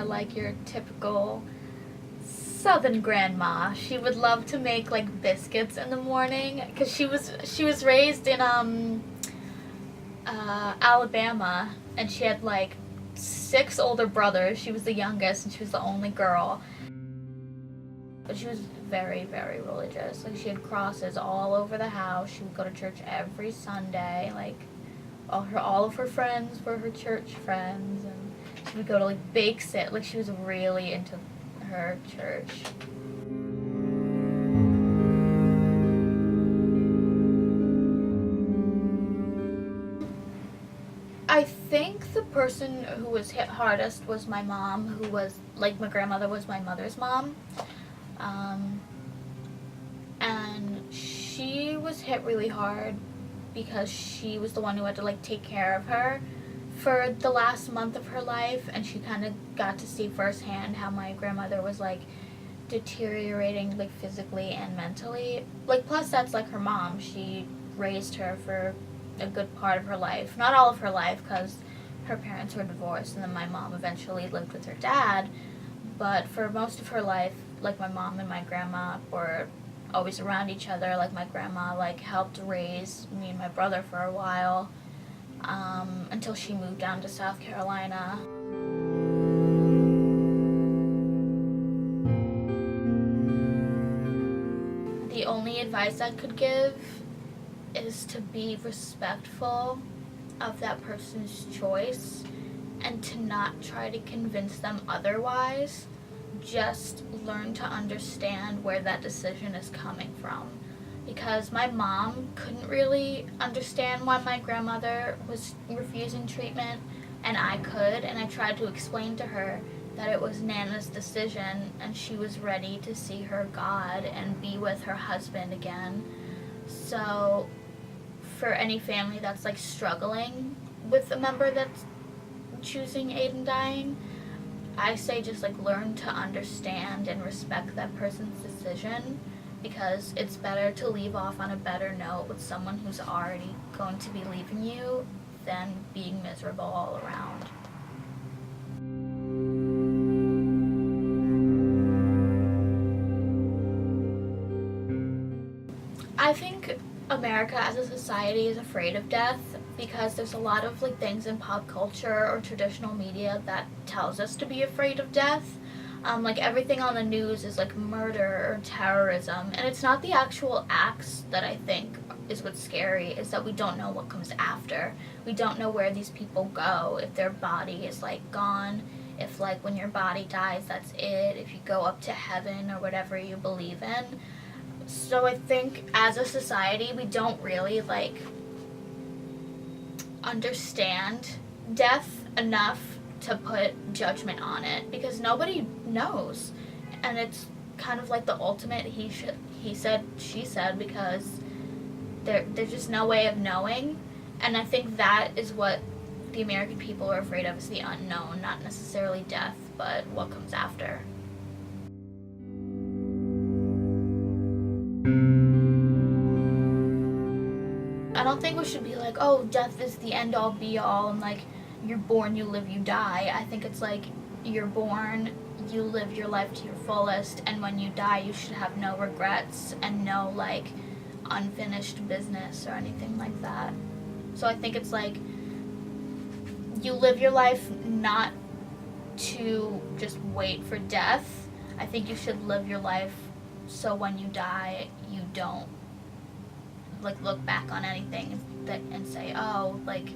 like your typical Southern grandma. She would love to make like biscuits in the morning because she was raised in Alabama, and she had like 6 older brothers. She was the youngest, and she was the only girl. But she was very, very religious. Like, she had crosses all over the house. She would go to church every Sunday. Like, all of her friends were her church friends, and she would go to like bake sit. Like, she was really into her church. I think the person who was hit hardest was my mom, who was like, my grandmother was my mother's mom. And she was hit really hard because she was the one who had to like take care of her for the last month of her life, and she kind of got to see firsthand how my grandmother was like deteriorating, like physically and mentally. Like, plus that's like her mom. She raised her for a good part of her life, not all of her life, because her parents were divorced, and then my mom eventually lived with her dad. But for most of her life, like, my mom and my grandma were always around each other. Like, my grandma like helped raise me and my brother for a while, until she moved down to South Carolina. The only advice I could give is to be respectful of that person's choice and to not try to convince them otherwise. Just learn to understand where that decision is coming from. Because my mom couldn't really understand why my grandmother was refusing treatment, and I could, and I tried to explain to her that it was Nana's decision and she was ready to see her God and be with her husband again. So for any family that's like struggling with a member that's choosing Aiden dying, I say just like learn to understand and respect that person's decision, because it's better to leave off on a better note with someone who's already going to be leaving you than being miserable all around. I think America as a society is afraid of death because there's a lot of like things in pop culture or traditional media that tells us to be afraid of death. Like, everything on the news is like murder or terrorism, and it's not the actual acts that I think is what's scary, is that we don't know what comes after. We don't know where these people go, if their body is like gone, if like when your body dies that's it, if you go up to heaven or whatever you believe in. So I think as a society we don't really like understand death enough to put judgment on it, because nobody knows, and it's kind of like the ultimate he said she said, because there's just no way of knowing. And I think that is what the American people are afraid of, is the unknown, not necessarily death, but what comes after. I don't think we should be like, oh, death is the end all be all, and like, you're born, you live, you die. I think it's like, you're born, you live your life to your fullest, and when you die you should have no regrets and no like unfinished business or anything like that. So I think it's like, you live your life not to just wait for death. I think you should live your life so when you die you don't like look back on anything and say, oh, like,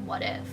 what if?